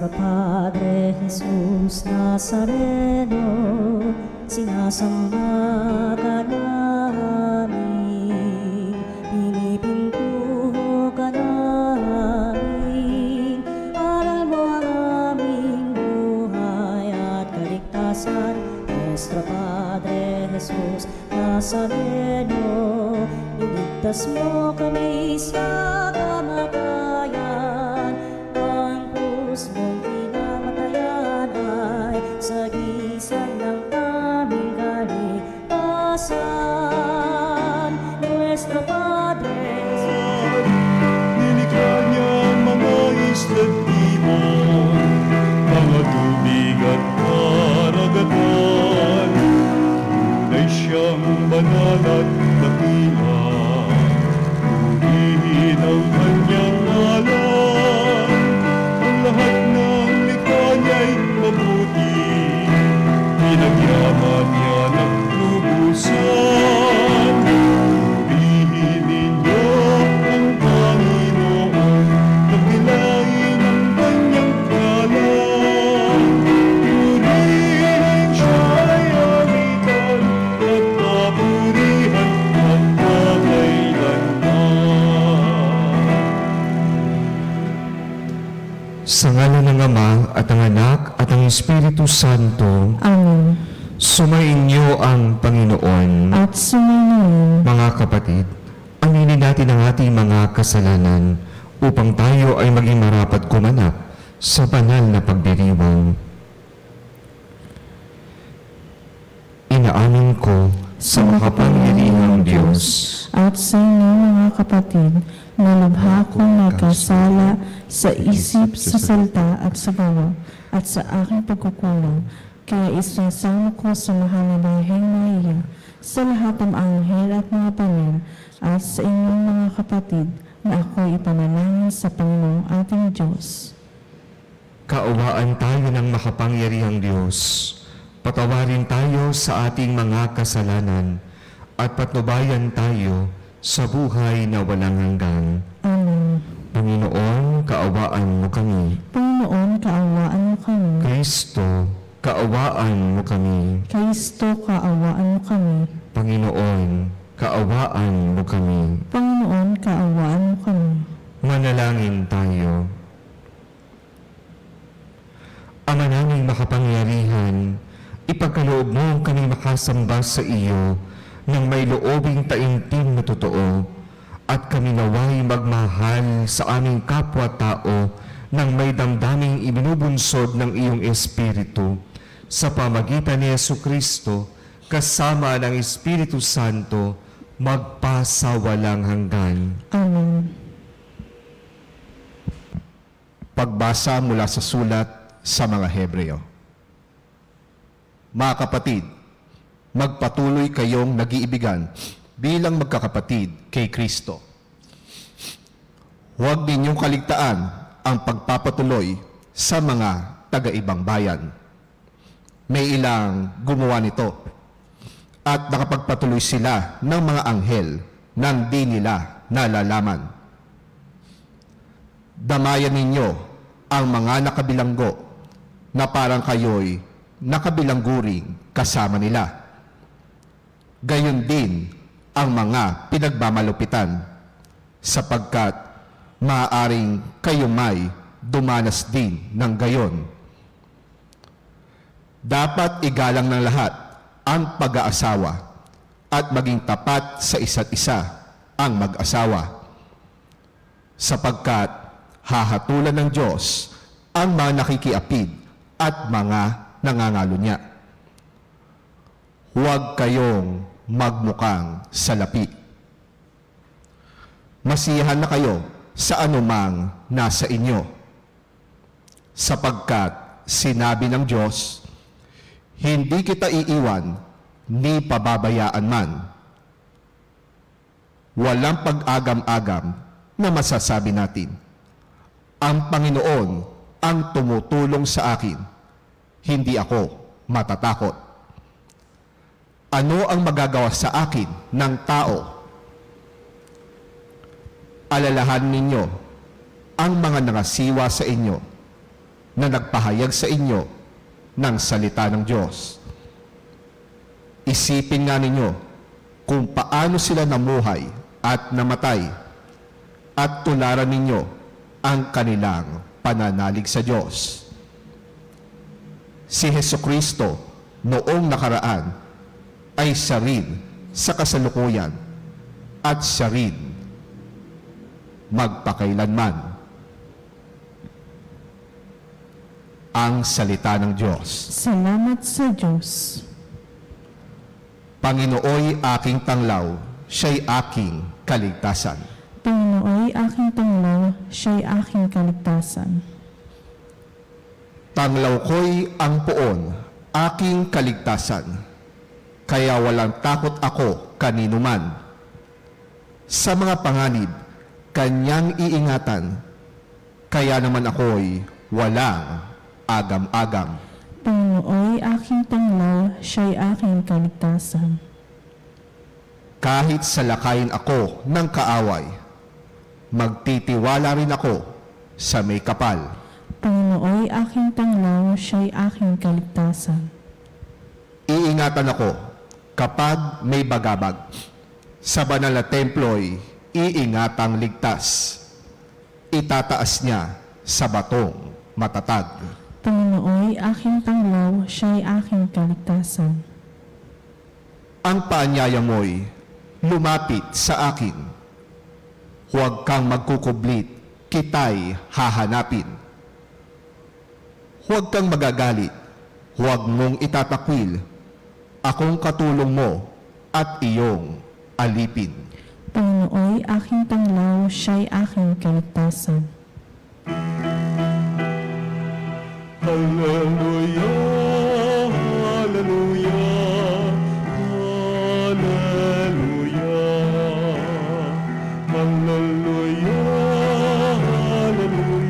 Nuestro Padre Jesús Nazareno, sinasamba ka namin, pinipintuho ka namin, aral mo ang aming buhay at kaligtasan. Nuestro Padre Jesús Nazareno, iligtas mo kami sa kamatayan, ang krus mong pinamatayan ay sagisag ng aming kaligtasan. Nuestro Padre Jesús, nilikha niya ang mga isla't timon, mga tubig at karagatan. Tunay siyang banal at dakila, purihin ang kanyang ngalan. Ang lahat ng likha niya'y mabuti, pinagyaman niya ng lubusan. Purihin ninyo ang Panginoon, dakilain ang kanyang ngalan. Purihin siya'y amitan at papurihan magpakailanman. Sa ngalan ng Ama at ang Anak at ang Espiritu Santo, Amen. sumainyo ang Panginoon. At sumainyo. Mga kapatid, aminin natin ang ating mga kasalanan upang tayo ay maging marapat kumanap sa banal na pagdiriwang. Inaamin ko sa makapangyarihang Diyos At sa inyo mga kapatid, na lubha kong nagkasala sa isip, sa salita at sa gawa, at sa aking pagkukulang. Kaya isasama ko sa mahal na Birheng Maria, sa lahat ng anghel at mga banal, at sa inyong mga kapatid, na ako'y ipanalangin sa Panginoong ating Diyos. Kaawaan tayo ng makapangyarihang Diyos. Patawarin tayo sa ating mga kasalanan at patnubayan tayo sa buhay na walang hanggan. Amen. Panginoon, kaawaan mo kami. Panginoon, kaawaan mo kami. Kristo, kaawaan mo kami. Kristo, kaawaan mo kami. Panginoon, kaawaan mo kami. Panginoon, kaawaan mo kami. Manalangin tayo. Ama naming makapangyarihan, ipagkaloob mo kami makasamba sa iyo ng may loobing taimtim na totoo, at kami naway magmahal sa aming kapwa-tao ng may damdaming ibinubunsod ng iyong Espiritu, sa pamagitan ni Jesucristo, kasama ng Espiritu Santo, magpasawalang hanggan. Amen. Pagbasa mula sa sulat sa mga Hebreo. Mga kapatid, magpatuloy kayong nag-iibigan bilang magkakapatid kay Kristo. Huwag ninyong kaligtaan ang pagpapatuloy sa mga taga-ibang bayan. May ilang gumawa nito at nakapagpatuloy sila ng mga anghel nang di nila nalalaman. Damayan ninyo ang mga nakabilanggo na parang kayo'y nakabilangguring kasama nila. Gayon din ang mga pinagmamalupitan, sapagkat maaaring kayo may dumanas din ng gayon. Dapat igalang ng lahat ang pag-aasawa at maging tapat sa isa't isa ang mag-asawa, sapagkat hahatulan ng Diyos ang mga nakikiapid at mga nangangalo niya. Huwag kayong magmukhang salapi. Masiyahan na kayo sa anumang nasa inyo, sapagkat sinabi ng Diyos, hindi kita iiwan ni pababayaan man. Walang pag-agam-agam na masasabi natin, ang Panginoon ang tumutulong sa akin, hindi ako matatakot. Ano ang magagawa sa akin ng tao? Alalahan ninyo ang mga nangasiwa sa inyo na nagpahayag sa inyo ng salita ng Diyos. Isipin nga ninyo kung paano sila namuhay at namatay at tularan ninyo ang kanilang pananalig sa Diyos. Si Hesukristo noong nakaraan ay siya rin sa kasalukuyan at siya rin magpakailanman. Ang salita ng Diyos. Salamat sa Diyos. Panginooy aking tanglaw, siya'y aking kaligtasan. Panginooy aking tanglaw, siya'y aking kaligtasan. Tanglaw ko'y ang poon, aking kaligtasan, kaya walang takot ako kanino man. Sa mga panganib, kanyang iingatan, kaya naman ako'y walang agam-agam. Panginooy aking tanglaw, siya'y aking kaligtasan. Kahit salakayin ako ng kaaway, magtitiwala rin ako sa may kapal. Panginooy aking tanglaw, siya'y aking kaligtasan. Iingatan ako kapag may bagabag. Sa banal na templo'y iingatang ligtas. Itataas niya sa batong matatag. Panginooy aking tanglaw, siya'y aking kaligtasan. Ang paanyaya mo'y lumapit sa akin. Huwag kang magkukublit, kita'y hahanapin. Huwag kang magagalit, huwag mong itatakwil. Akong katulong mo at iyong alipin. Panginooy aking tanglaw, siya'y aking kaligtasan. Hallelujah, hallelujah, hallelujah, hallelujah, hallelujah,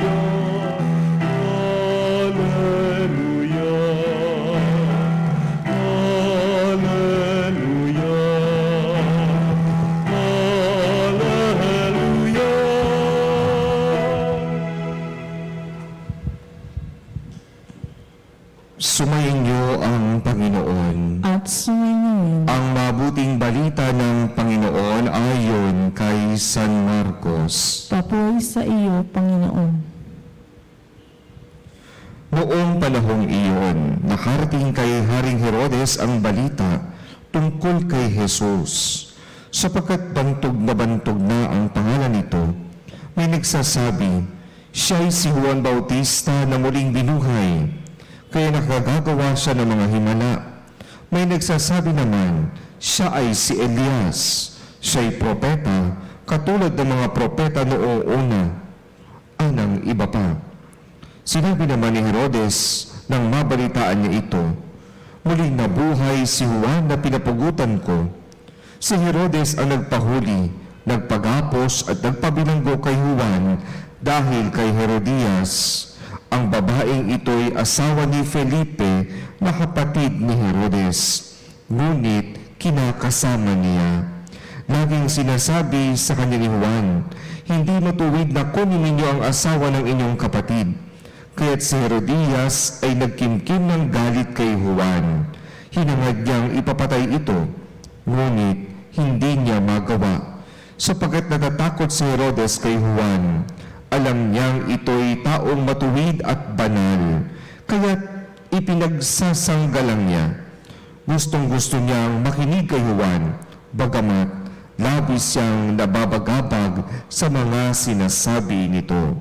Sumainyo ang Panginoon. At sumainyo Ang mabuting balita ng Panginoon ayon kay San Marcos. papuri sa iyo, Panginoon. Noong panahong iyon, nakarating kay Haring Herodes ang balita tungkol kay Jesus. Sapagkat bantog na ang pangalan nito, may nagsasabi, siya'y si Juan Bautista na muling binuhay, kaya nakagagawa siya ng mga himala. May nagsasabi naman, siya ay si Elias, siya'y propeta, katulad ng mga propeta noong una. Anang iba pa. Sinabi naman ni Herodes nang mabalitaan niya ito, muling nabuhay si Juan na pinapugutan ko. Si Herodes ang nagpahuli, nagpagapos at nagpabilanggo kay Juan dahil kay Herodias. Ang babaeng ito'y asawa ni Felipe na kapatid ni Herodes, ngunit kinakasama niya. Laging sinasabi sa kanya ni Juan, hindi matuwid na kunin ninyo ang asawa ng inyong kapatid. Kaya't si Herodias ay nagkimkim ng galit kay Juan. Hinangad niyang ipapatay ito, ngunit hindi niya magawa. Sapagkat natatakot si Herodes kay Juan, alam niyang ito'y taong matuwid at banal, kaya't ipinagsasanggalang niya. Gustong-gusto niyang makinig kay Juan, bagamat labis siyang nababagabag sa mga sinasabi nito.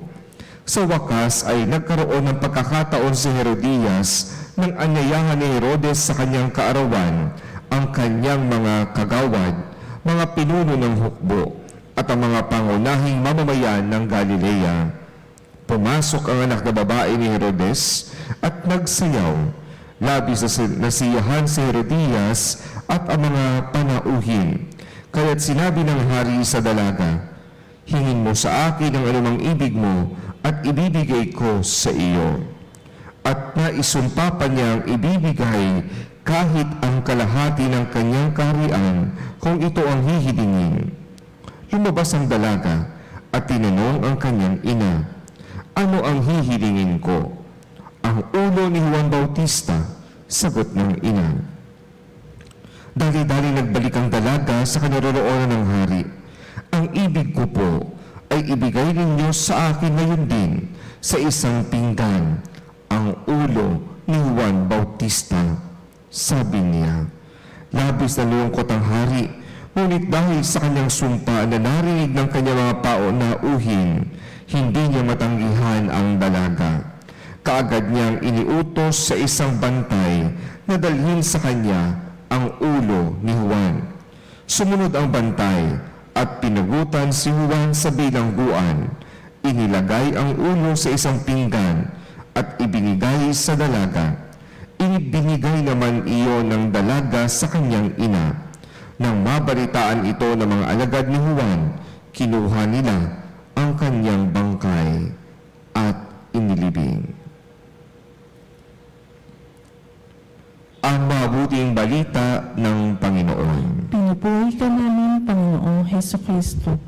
Sa wakas ay nagkaroon ng pagkakataon si Herodias nang anyayahan ni Herodes sa kanyang kaarawan ang kanyang mga kagawad, mga pinuno ng hukbo, at ang mga pangunahing mamamayan ng Galilea. Pumasok ang anak na babae ni Herodes at nagsayaw. Labis na nasiyahan si Herodias at ang mga panauhin. Kaya't sinabi ng hari sa dalaga, hingin mo sa akin ang anumang ibig mo at ibibigay ko sa iyo. At naisumpa pa niyang ibibigay kahit ang kalahati ng kanyang kaharian kung ito ang hihilingin. Lumabas ang dalaga at tinanong ang kanyang ina, ano ang hihilingin ko? Ang ulo ni Juan Bautista, sagot ng ina. Dali-dali nagbalik ang dalaga sa kinaroroonan ng hari. Ang ibig ko po ay ibigay ninyo sa akin ngayon din sa isang pinggan ang ulo ni Juan Bautista. Sabi niya, labis na lungkot ang hari, ngunit dahil sa kanyang sumpa na narinig ng kanyang mga paunahuhin, hindi niya matanggihan ang dalaga. Kaagad niyang iniutos sa isang bantay na dalhin sa kanya ang ulo ni Juan. Sumunod ang bantay at pinagutan si Juan sa bilangguan. Inilagay ang ulo sa isang pinggan at ibinigay sa dalaga. Ibinigay naman iyon ng dalaga sa kanyang ina. Nang mabalitaan ito ng mga alagad ni Juan, kinuha nila ang kanyang bangkay at inilibing. Ang mabuting balita ng Panginoon. Pinupuri ka namin, Panginoong Hesukristo.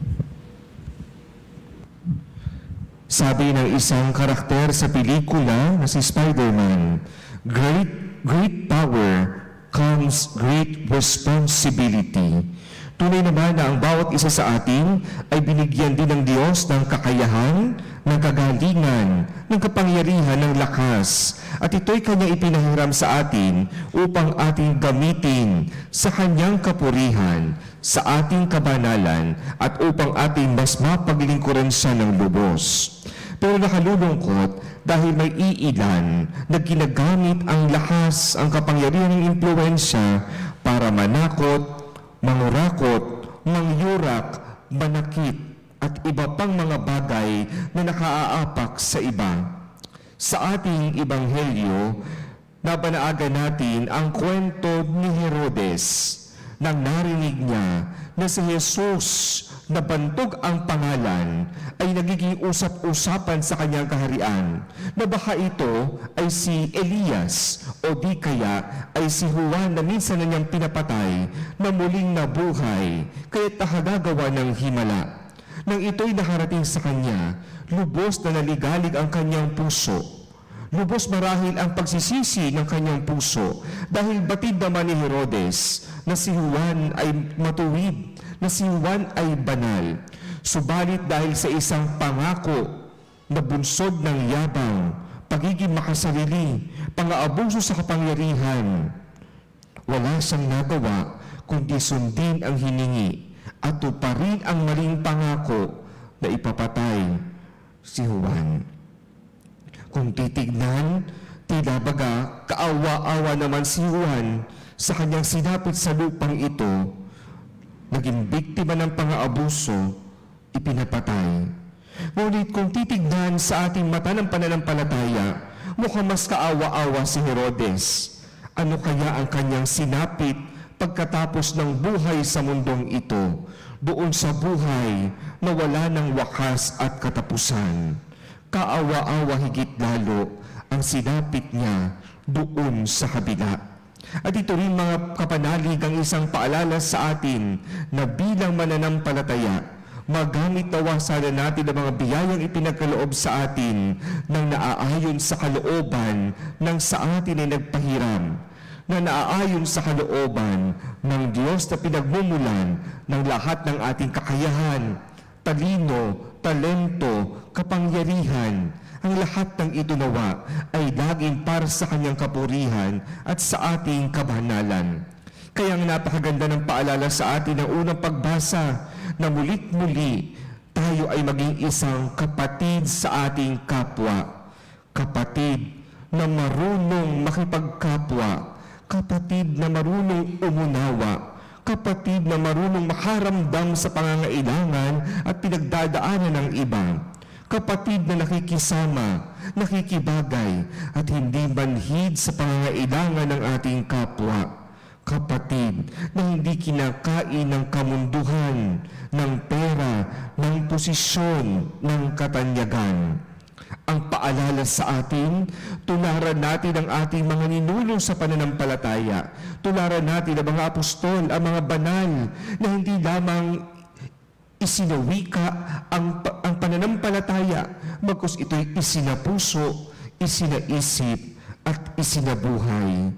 Sabi ng isang karakter sa pelikula na si Spider-Man, great power comes great responsibility. Tunay naman na ang bawat isa sa atin ay binigyan din ng Diyos ng kakayahan, ng kagalingan, ng kapangyarihan, ng lakas. At ito'y Kanya ipinahiram sa atin upang ating gamitin sa Kanyang kapurihan, sa ating kabanalan, at upang ating mas mapaglingkuran siya ng lubos. Pero nakalulungkot dahil may iilan na ginagamit ang lakas, ang kapangyarihan ng impluwensya para manakot, mangurakot, mangyurak, manakit, at iba pang mga bagay na nakaaapak sa iba. Sa ating ebanghelyo, nabanaagan natin ang kwento ni Herodes nang narinig niya na si Jesus na bantog ang pangalan ay nagiging usap-usapan sa kanyang kaharian na baka ito ay si Elias o di kaya ay si Juan na minsan na niyang pinapatay na muling nabuhay kaya't nakagagawa ng himala. Nang ito'y nakarating sa kanya, lubos na naligalig ang kanyang puso. Lubos marahil ang pagsisisi ng kanyang puso dahil batid naman ni Herodes na si Juan ay matuwid, na si Juan ay banal. Subalit dahil sa isang pangako na bunsod ng yabang, pagiging makasarili, pang-aabuso sa kapangyarihan, wala siyang nagawa kundi sundin ang hiningi at tuparin ang maling pangako na ipapatay si Juan. Kung titignan, tila baga kaawa-awa naman si Juan sa kanyang sinapit sa lupang ito, naging biktima ng pang-aabuso, ipinapatay. Ngunit kung titignan sa ating mata ng pananampalataya, mukhang mas kaawa-awa si Herodes. Ano kaya ang kanyang sinapit pagkatapos ng buhay sa mundong ito, doon sa buhay na wala ng wakas at katapusan? Kaawa-awa higit lalo ang sinapit niya doon sa kabila. At ito rin mga kapanalig ang isang paalala sa atin na bilang mananampalataya, magamit nawa sana natin ang mga biyayang ipinagkaloob sa atin nang naaayon sa kalooban ng sa atin ay nagpahiram, na naaayon sa kalooban ng Diyos na pinagmumulan ng lahat ng ating kakayahan, talino, talento, kapangyarihan. Ang lahat ng ito nawa ay laging para sa kanyang kapurihan at sa ating kabanalan. Kaya ang napakaganda ng paalala sa atin ng unang pagbasa na mulit-muli tayo ay maging isang kapatid sa ating kapwa. Kapatid na marunong makipagkapwa. Kapatid na marunong umunawa. Kapatid na marunong makaramdam sa pangangailangan at pinagdadaanan ng iba. Kapatid na nakikisama, nakikibagay, at hindi manhid sa pangangailangan ng ating kapwa. Kapatid na hindi kinakain ng kamunduhan, ng pera, ng posisyon, ng katanyagan. Ang paalala sa atin, tularan natin ang ating mga ninuno sa pananampalataya. Tularan natin ang mga apostol, ang mga banal, na hindi lamang isinawika ang pananampalataya, bagkus ito'y isinapuso, isinaisip at isinabuhay.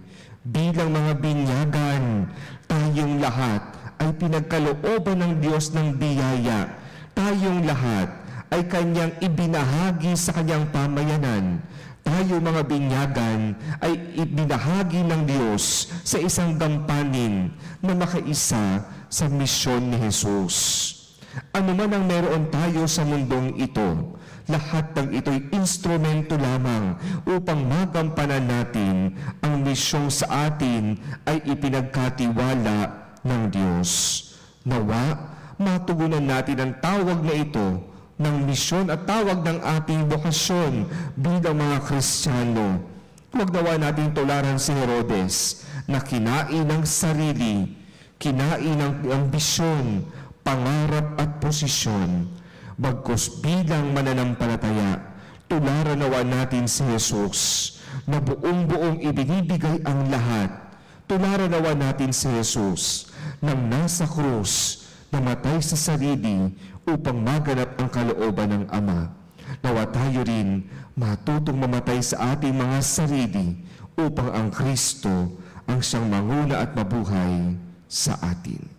Bilang mga binyagan, tayong lahat ay pinagkalooban ng Diyos ng biyaya. Tayong lahat ay Kanyang ibinahagi sa Kanyang pamayanan. Tayo mga binyagan ay ibinahagi ng Diyos sa isang gampanin na makaisa sa misyon ni Jesus. Ano man ang meron tayo sa mundong ito, lahat ng ito'y instrumento lamang upang magampanan natin ang misyong sa atin ay ipinagkatiwala ng Diyos. Nawa, matugunan natin ang tawag na ito ng misyon at tawag ng ating bokasyon bilang mga Kristiyano. Huwag nawa natin tularan si Herodes na kinain ng sarili, kinain ng ambisyon, pangarap at posisyon. Bagkus bilang mananampalataya, tularan nawa natin si Jesus na buong-buong ibinibigay ang lahat. Tularan nawa natin si Jesus nang nasa krus, namatay sa sarili upang maganap ang kalooban ng Ama. Nawa tayo rin matutong mamatay sa ating mga sarili upang ang Kristo ang siyang manguna at mabuhay sa atin.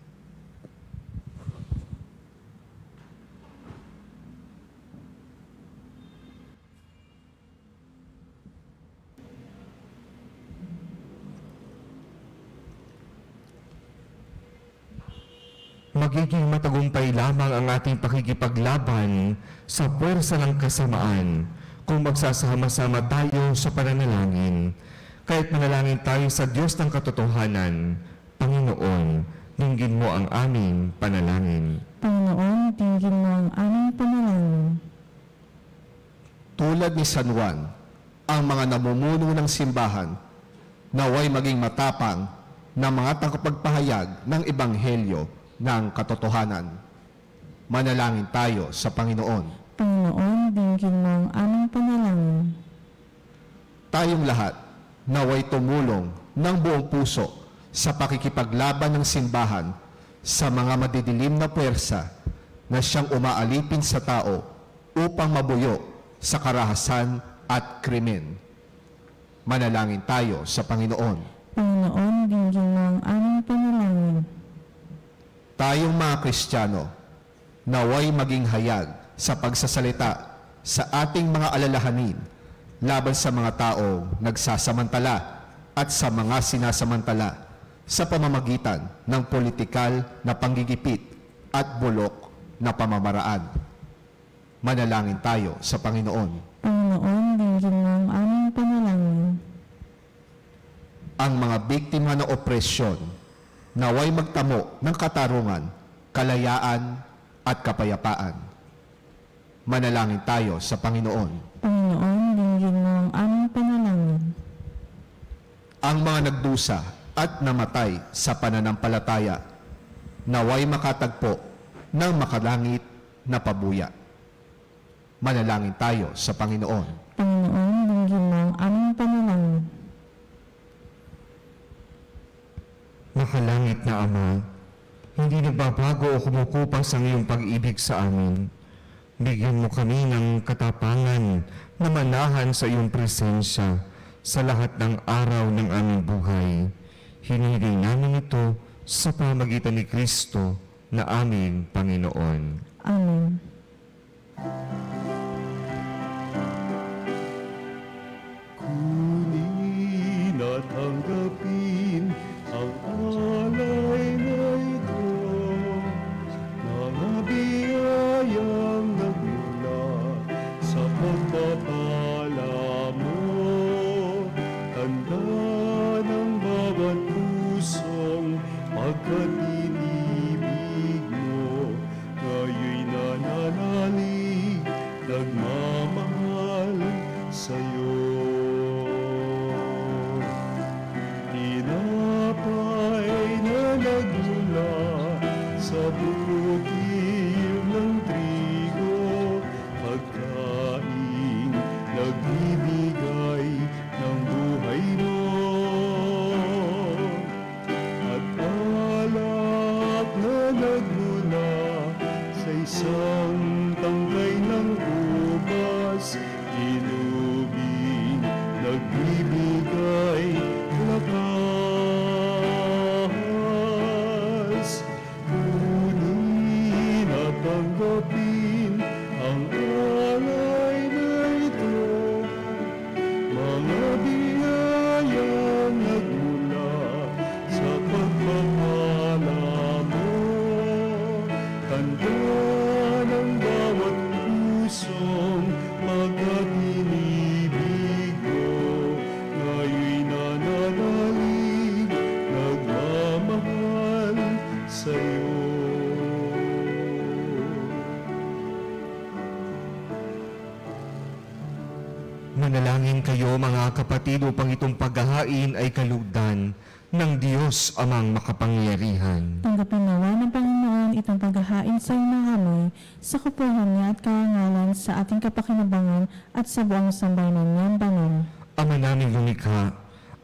Magiging matagumpay lamang ang ating pakikipaglaban sa puwersa ng kasamaan kung magsasama-sama tayo sa pananalangin. Kahit manalangin tayo sa Diyos ng katotohanan, Panginoon, dinggin mo ang aming panalangin. Panginoon, dinggin mo ang aming panalangin. Tulad ni San Juan, ang mga namumuno ng simbahan, naway maging matapang na mga tagapagpahayag ng Ebanghelyo ng katotohanan. Manalangin tayo sa Panginoon. Panginoon, dinggin mo ang aming panalangin. Tayong lahat naway tumulong ng buong puso sa pakikipaglaban ng simbahan sa mga madidilim na puwersa na siyang umaalipin sa tao upang mabuyo sa karahasan at krimen. Manalangin tayo sa Panginoon. Panginoon, dinggin mo ang aming panalangin. Tayong mga Kristiyano, naway maging hayag sa pagsasalita sa ating mga alalahanin laban sa mga taong nagsasamantala at sa mga sinasamantala sa pamamagitan ng politikal na panggigipit at bulok na pamamaraan. Manalangin tayo sa Panginoon. Panginoon, dinggin mo ang aming panalangin. Ang mga biktima ng opresyon, naway magtamo ng katarungan, kalayaan at kapayapaan. Manalangin tayo sa Panginoon. Panginoon, dinggin mo ang aming panalangin. Ang mga nagdusa at namatay sa pananampalataya, naway makatagpo ng makalangit na pabuya. Manalangin tayo sa Panginoon. Panginoon, dinggin mo ang aming panalangin. Makalangit na Ama, hindi nagbabago o kumukupas ang iyong pag-ibig sa amin. Bigyan mo kami ng katapangan na manahan sa iyong presensya sa lahat ng araw ng aming buhay. Hinihiling namin ito sa pamagitan ni Kristo na aming Panginoon. Amen. Kunin at tanggapin ang alay na ito, mga biyayang nagmula sa pagpapala mo. Tanda ng bawat pusong pagkatinibig mo, ngayon'y nananalig, nagmamahal sa'yo. Tinapay na nagmula sa bukil ng trigo, pagkain nagbibigay ng buhay mo. At alak na nagmula sa isang tangkay ng ubas, inubing Manalangin kayo mga kapatid upang itong paghahain ay kalugdan ng Diyos amang makapangyarihan. Tanggapin nawa ng Panginoon itong paghahain sa inahamay sa kapuhan niya at karangalan sa ating kapakinabangan at sa buong sambayanan niyang banal. Ama naming lumikha,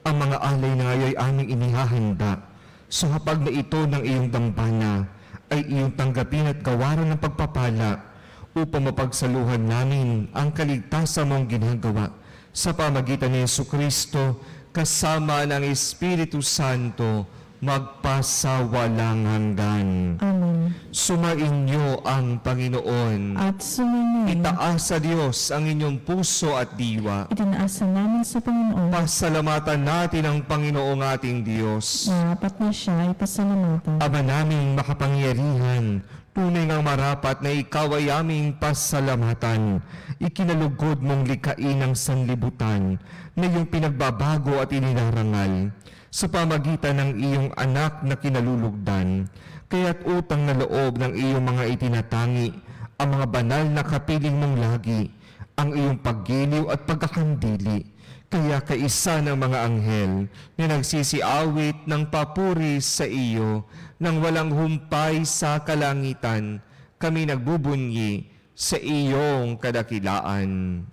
ang mga alay na ngayon ay aming inihahanda. Sa hapag na ito ng iyong dambana ay iyong tanggapin at gawaran ng pagpapala upang mapagsaluhan namin ang kaligtasan mong ginagawa sa pamagitan ni Jesucristo kasama ng Espiritu Santo magpasawalang hanggan. Amen. Sumainyo ang Panginoon. At sumainyo, Itaas sa Diyos ang inyong puso at diwa. itinaasa namin sa Panginoon, Pasalamatan natin ang Panginoong ating Diyos. marapat na siya ay pasalamatan. Ama naming makapangyarihan, tunay ngang marapat na ikaw ay aming pasalamatan. Ikinalugod mong likain ang sanlibutan na iyong pinagbabago at ininarangal sa pamagitan ng iyong anak na kinalulugdan. Kaya't utang na loob ng iyong mga itinatangi, ang mga banal na kapiling mong lagi, ang iyong paggiliw at pagkakandili. Kaya kaisa ng mga anghel na nagsisiawit ng papuri sa iyo, nang walang humpay sa kalangitan, kami nagbubunyi sa iyong kadakilaan.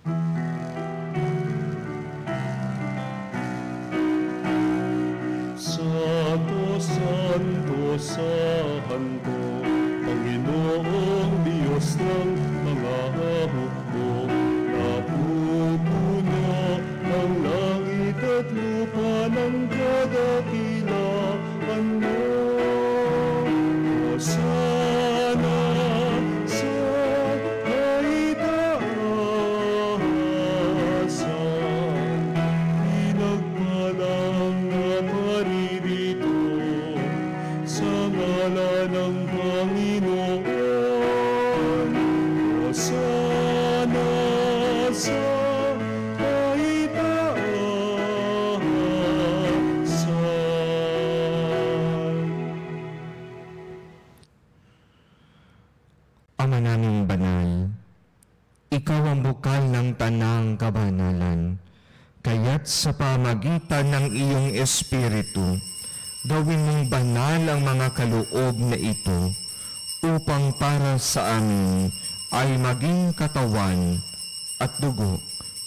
Santo, Santo, Santo, Panginoong Diyos ng mga hukbo, napupuno ang langit at lupa ng kadakilaan mo. Hosana sa kaitaasan, pinagpalang na paririto sa ngalan ng Panginoon. Hosana sa kaitaasan. Ama naming banal, ikaw ang bukal ng tanang kabanalan, kaya't sa pamagitan ng iyong Espiritu, gawin mong banal ang mga kaloob na ito, upang para sa amin ay maging katawan at dugo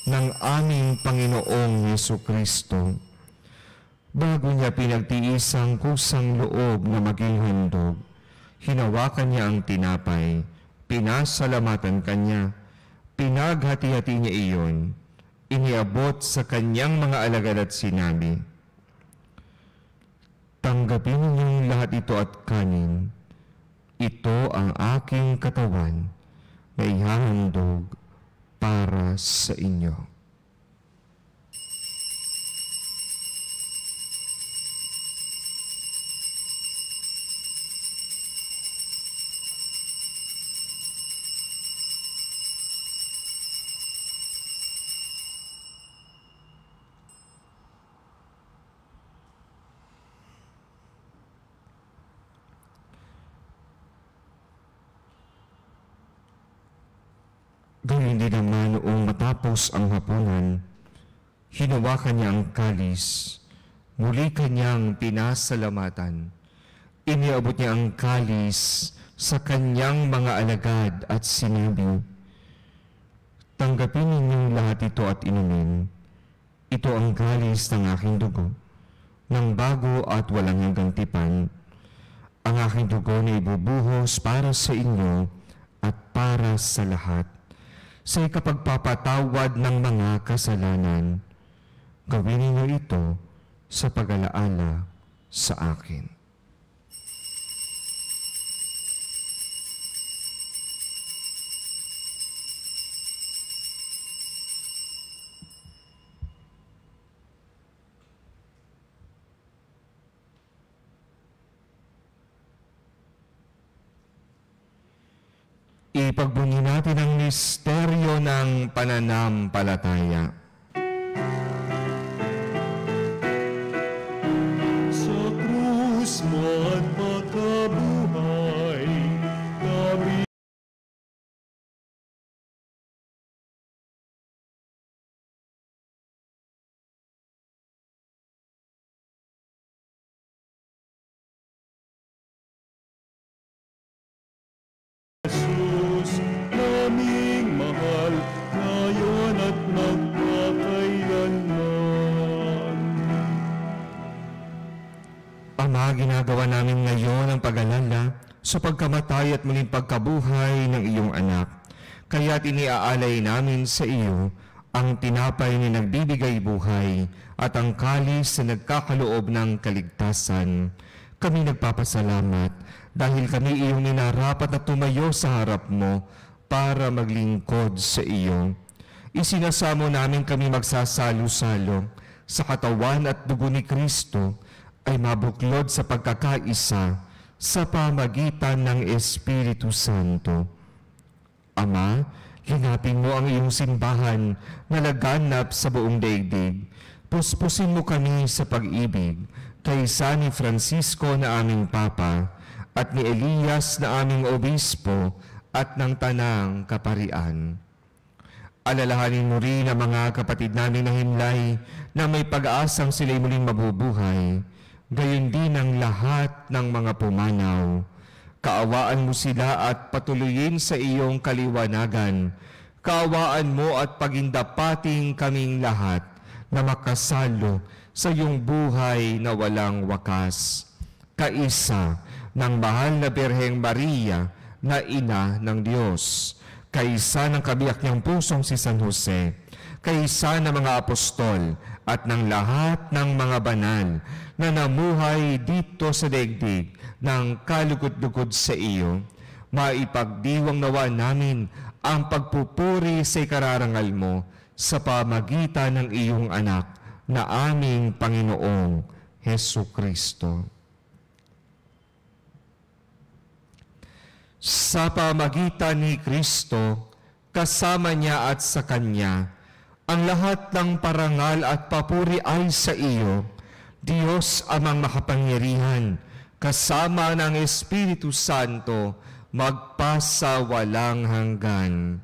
ng aming Panginoong Jesucristo. Bago niya pinagtiis ang kusang loob na maging handog, hinawakan niya ang tinapay, pinasalamatan kanya, pinaghati-hati niya iyon, iniabot sa kanyang mga alagad at sinabi, "Tanggapin ninyong lahat ito at kanin. Ito ang aking katawan na ihahandog para sa inyo." Gayun din naman noong matapos ang hapunan, hinawakan niya ang kalis, muli kanyang pinasalamatan. Iniabot niya ang kalis sa kanyang mga alagad at sinabi, "Tanggapin ninyong lahat ito at inumin. Ito ang kalis ng aking dugo, ng bago at walang hanggang tipan. Ang aking dugo na ibubuhos para sa inyo at para sa lahat, sa ikapagpapatawad ng mga kasalanan. Gawin ninyo ito sa pag-alaala sa akin." Ipagbunyi natin ang misteryo ng pananampalataya. Sa krus mo at pagkabuhay, kami sa pagkamatay at muling pagkabuhay ng iyong anak. Kaya't iniaalay namin sa iyo ang tinapay na nagbibigay buhay at ang kalis na nagkakaloob ng kaligtasan. Kami nagpapasalamat dahil kami iyong minarapat na tumayo sa harap mo para maglingkod sa iyo. Isinasamo namin kami magsasalo-salo sa katawan at dugo ni Kristo ay mabuklod sa pagkakaisa sa pamagitan ng Espiritu Santo. Ama, linapin mo ang iyong simbahan na laganap sa buong daigdig. Puspusin mo kami sa pag-ibig kaysa ni Francisco na aming Papa at ni Elias na aming Obispo at ng Tanang Kaparian. Alalahanin mo rin ang mga kapatid namin na himlay na may pag-aasang sila'y muling mabubuhay, gayon din ang lahat ng mga pumanaw. Kaawaan mo sila at patuloyin sa iyong kaliwanagan. Kaawaan mo at pagindapating kaming lahat na makasalo sa iyong buhay na walang wakas. Kaisa ng mahal na Birheng Maria na Ina ng Diyos, kaisa ng kabiyak niyang pusong si San Jose, kaisa ng mga apostol at ng lahat ng mga banal na namuhay dito sa daigdig ng kalugod-lugod sa iyo, maipagdiwang nawa namin ang pagpupuri sa ikararangal mo sa pamagitan ng iyong anak na aming Panginoong Hesukristo. Sa pamagitan ni Kristo, kasama niya at sa Kanya, ang lahat ng parangal at papuri ay sa iyo, Diyos amang makapangyarihan, kasama ng Espiritu Santo, magpasa walang hanggan.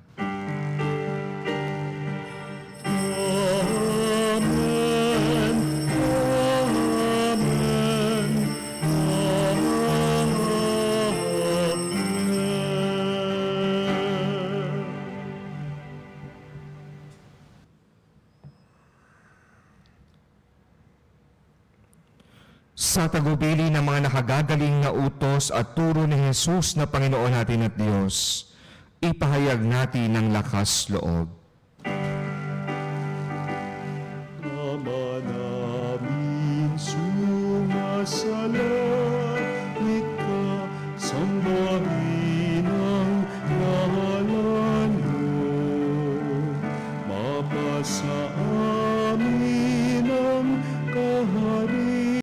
Sa tagubili ng mga nakagagaling na utos at turo ni Jesus na Panginoon natin at Diyos, ipahayag natin ng lakas loob. Ama namin sumasalangit ka, sambahin ang ngalan mo. Mapasa amin ang kaharian.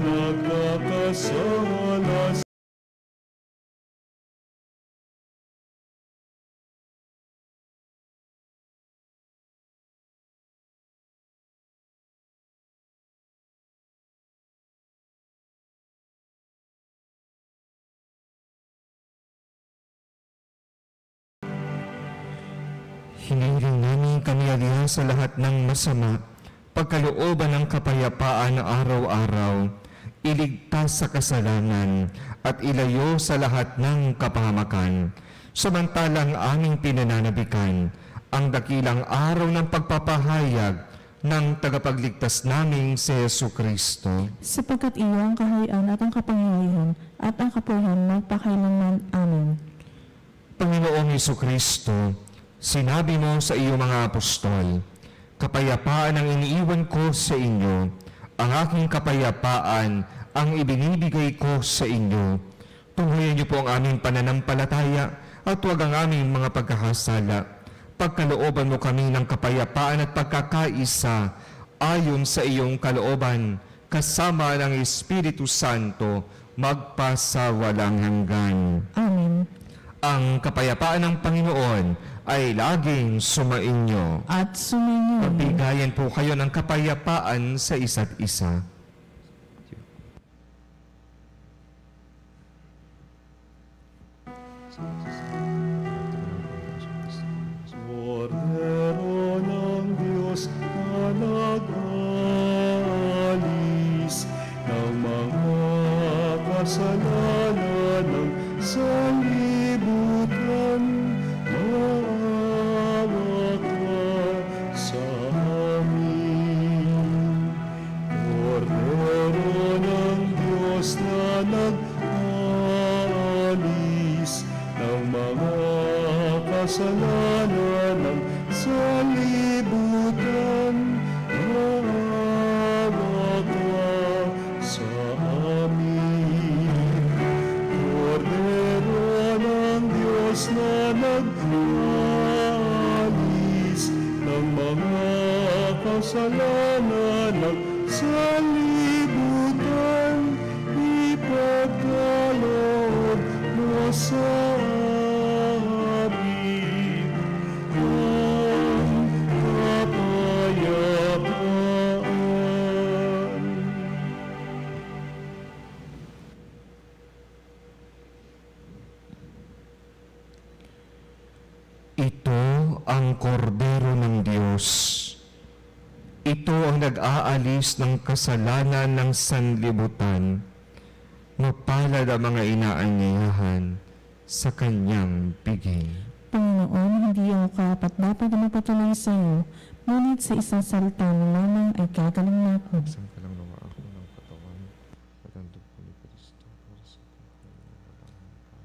Nagkakasala Hinihiling namin kami alihan sa lahat ng masama, pagkalooban ng kapayapaan ng araw-araw, iligtas sa kasalanan at ilayo sa lahat ng kapahamakan. Samantalang aming pinananabikan ang dakilang araw ng pagpapahayag ng tagapagligtas naming si Jesucristo. Sapagkat iyo ang kahayaan at ang kapangyarihan at ang kapurihan magpakailanman. Amen. Panginoong Jesucristo, sinabi mo sa iyong mga apostol, kapayapaan ang iniiwan ko sa inyo, ang aking kapayapaan ang ibinibigay ko sa inyo. Tunghayan niyo po ang aming pananampalataya at huwag ang aming mga pagkakasala. Pagkalooban mo kami ng kapayapaan at pagkakaisa ayon sa iyong kalooban, kasama ng Espiritu Santo, magpasawalang hanggan. Amen. Ang kapayapaan ng Panginoon ay laging sumainyo. At sumainyo. Magbigayan po kayo ng kapayapaan sa isa't isa. Cordero ng Diyos na nag-alis ng mga kasalanan ng sanlibutan, maawa ka sa amin. Cordero ng Diyos na nag-alis ng mga kasalanan ng sanlibutan, maawa ka sa amin. Cordero ng Diyos na nag-alis ng mga kasalanan ng sanlibutan, ipagkaloob mo sa amin ang kapayapaan. Ito ang kordero ng Diyos. Ito ang nag-aalis ng kasalanan ng sanlibutan. Mapalad ang mga inaanyayahan sa kanyang piging. Panginoon, hindi ako karapat-dapat na mapatuloy sa iyo, ngunit sa isang salita mo lamang ay gagaling na ako. Isang kalang nawa ako ng katawan at ang dugo ni Kristo para sa pagkakalangkan.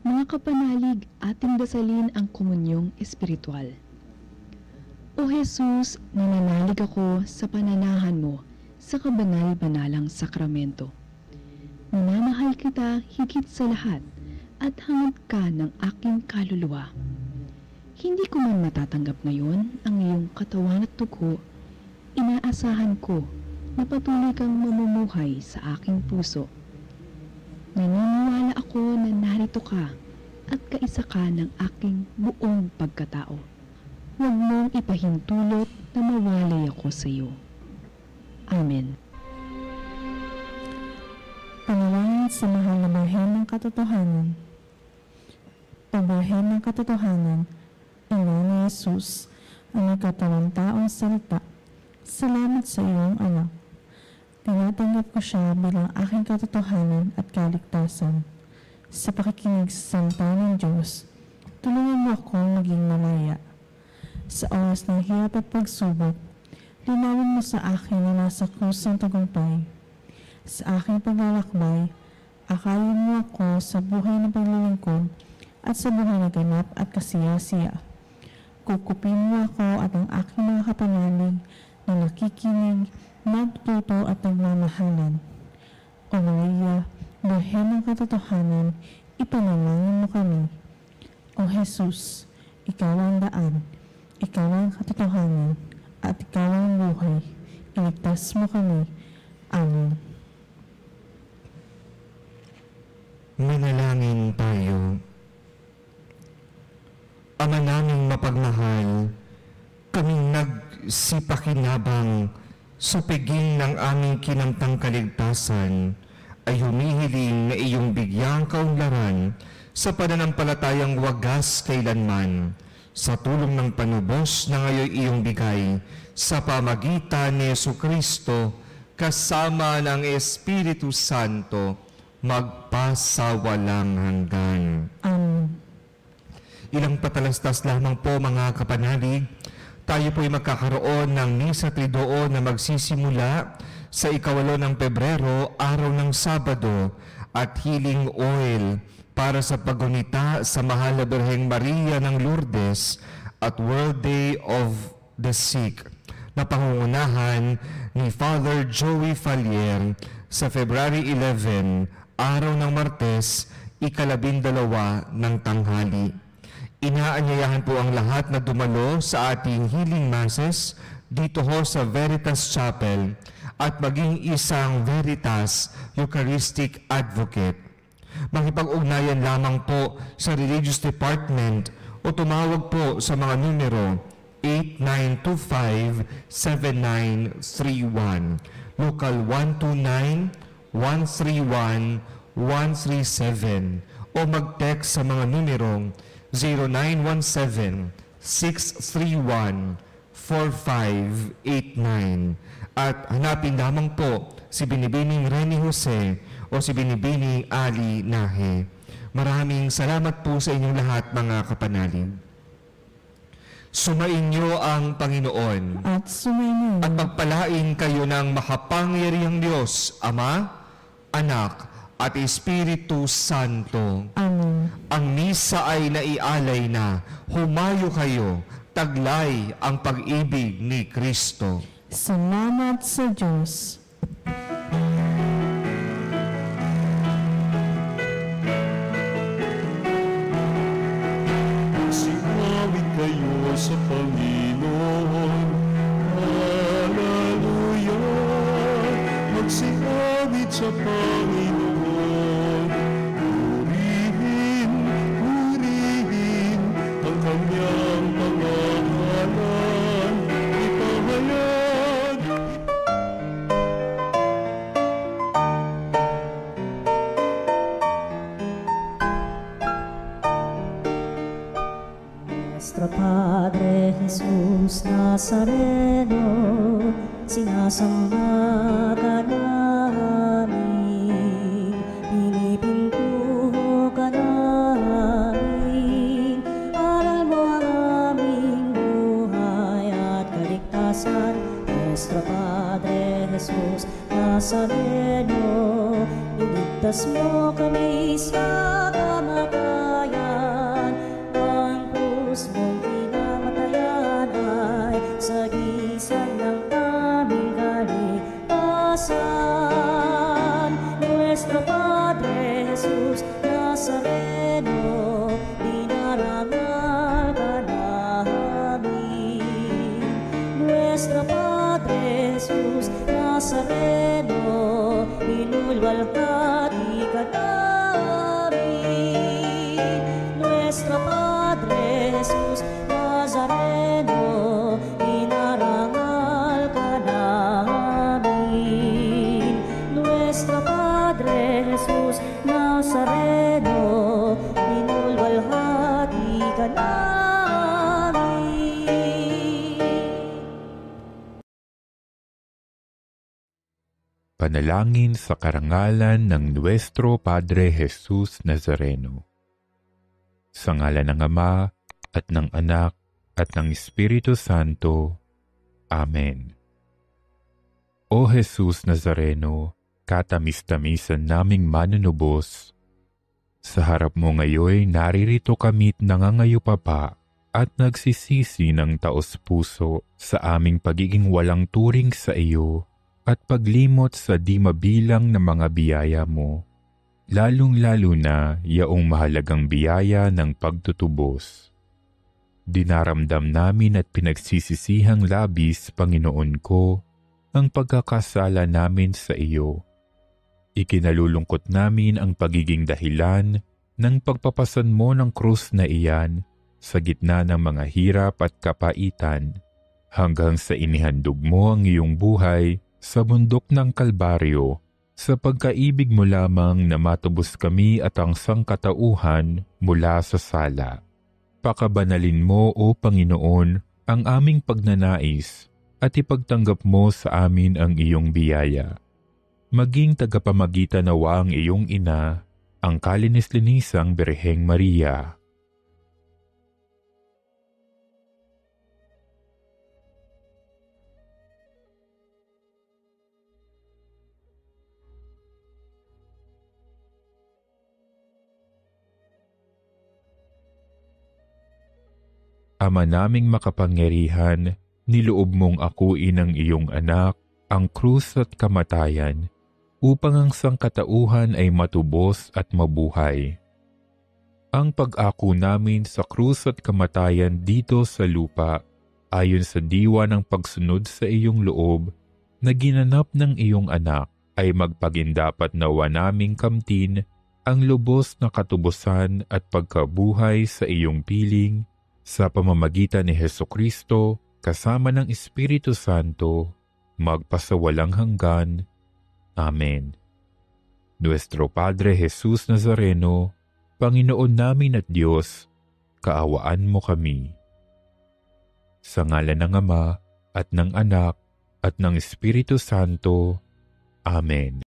Mga kapanalig, ating dasalin ang komunyong espiritual. O Jesus, nananalig ako sa pananahan mo sa kabanal-banalang sakramento. Minamahal kita higit sa lahat at hangad ka ng aking kaluluwa. Hindi ko man matatanggap ngayon ang iyong katawan at dugo, inaasahan ko na patuloy kang mamumuhay sa aking puso. Naniniwala ako na narito ka at kaisa ka ng aking buong pagkatao. Huwag mong ipahintulot na mawalay ako sa iyo. Amen. Panalangin sa mahal na bahen ng katotohanan. Pabahen ng katotohanan, Ina ni Jesus, ang nagkatawang taong salita. Salamat sa iyong anak. Tinatanggap ko siya bilang aking katotohanan at kaligtasan. Sa pakikinig sa salita ng Diyos, tulungan mo akong maging malaya. Sa oras ng hirap at pagsubok, linawin mo sa akin na nasa krus ang tagumpay. Sa aking paglalakbay, akalin mo ako sa buhay ng paglilingkod at sa buhay na ganap at kasiya-siya. Kukupin mo ako at ang aking mga kapanalig na nakikinig, natututo at nagmamahalan. O Maria, Birhen ng katotohanan, ipanalangin mo kami. O Jesus, ikaw ang daan, ikaw ang katotohanan, at ikaw ang buhay. Iligtas mo kami. Amen. Manalangin tayo. Ama naming mapagmahal, kaming nagsipakinabang sa piging ng aming kinamtang kaligtasan, ay humihiling na iyong bigyang kaunlaran sa pananampalatayang wagas kailanman, sa tulong ng panubos na ngayon iyong bigay sa pamagitan ni Jesucristo kasama ng Espiritu Santo magpasawalang hanggan. Amen. Ilang patalastas lamang po mga kapanalig, tayo po'y magkakaroon ng Misa Triduo na magsisimula sa 8 ng Pebrero, araw ng Sabado, at healing oil para sa paggunita sa Mahal na Birheng Maria ng Lourdes at World Day of the Sick na pangungunahan ni Father Joey Fallier sa February 11, araw ng Martes, 12 ng tanghali. Inaanyayahan po ang lahat na dumalo sa ating healing masses dito ho sa Veritas Chapel at maging isang Veritas Eucharistic Advocate. Makipag-ugnayan lamang po sa Religious Department o tumawag po sa mga numero 8925-7931, Local 129-131-137 o mag-text sa mga numerong 0917-631-4589 at hanapin lamang po si Binibining Rene Jose o si Binibining Ali Nahe. Maraming salamat po sa inyong lahat, mga kapanalig. Sumainyo ang Panginoon At sumainyo. at pagpalain kayo ng makapangyarihang Diyos, Ama, Anak, at Espiritu Santo. Amen. Ang misa ay naialay na, humayo kayo, taglay ang pag-ibig ni Kristo. Salamat sa Diyos. Sumawit kayo sa Panginoon. Hallelujah. Magsiawit sa Panginoon. Purihin, purihin ang kanyang pangalan. Ipahayag. Nuestro Padre Jesus Nazareno, sinasamba ka namin, pinipintuho ka namin, aral mo ang aming buhay at kaligtasan. Nuestro Padre Jesus Nazareno, iligtas mo kami sa kamatayan, ang krus mong pinamatayan ay sagisag ng aming kaligtasan. Nuestro Padre Jesus Nazareno, dinarangal ka namin. Nuestro Padre Jesus Nazareno, inulwalhati ka namin. Nuestro Padre Jesus Nazareno, inarangal ka namin. Nuestro Padre Jesus Nazareno, inulwalhati ka namin. Panalangin sa karangalan ng Nuestro Padre Jesus Nazareno. Sa ngalan ng Ama, at ng Anak, at ng Espiritu Santo. Amen. O Jesus Nazareno, katamis-tamisan naming manunubos, sa harap mo ngayon naririto kami't nangangayupapa at nagsisisi ng taos-puso sa aming pagiging walang turing sa iyo at paglimot sa di mabilang na mga biyaya mo, lalong-lalo na yaong mahalagang biyaya ng pagtutubos. Dinaramdam namin at pinagsisisihang labis, Panginoon ko, ang pagkakasala namin sa iyo. Ikinalulungkot namin ang pagiging dahilan ng pagpapasan mo ng krus na iyan sa gitna ng mga hirap at kapaitan, hanggang sa inihandog mo ang iyong buhay sa bundok ng Kalbaryo, sa pagkaibig mo lamang na matubos kami at ang sangkatauhan mula sa sala. Pakabanalin mo, O Panginoon, ang aming pagnanais at ipagtanggap mo sa amin ang iyong biyaya. Maging tagapamagitan nawa ang iyong ina, ang kalinis-linisang Birheng Maria. Ama naming makapangyarihan, niloob mong akuin ang iyong anak, ang krus at kamatayan, upang ang sangkatauhan ay matubos at mabuhay. ang pag-ako namin sa krus at kamatayan dito sa lupa, ayon sa diwa ng pagsunod sa iyong loob, na ginanap ng iyong anak, ay magpagindapat nawa naming kamtin ang lubos na katubusan at pagkabuhay sa iyong piling, sa pamamagitan ni Hesukristo, kasama ng Espiritu Santo, magpasawalang hanggan. Amen. Nuestro Padre Jesus Nazareno, Panginoon namin at Diyos, kaawaan mo kami. Sa ngalan ng Ama, at ng Anak, at ng Espiritu Santo. Amen.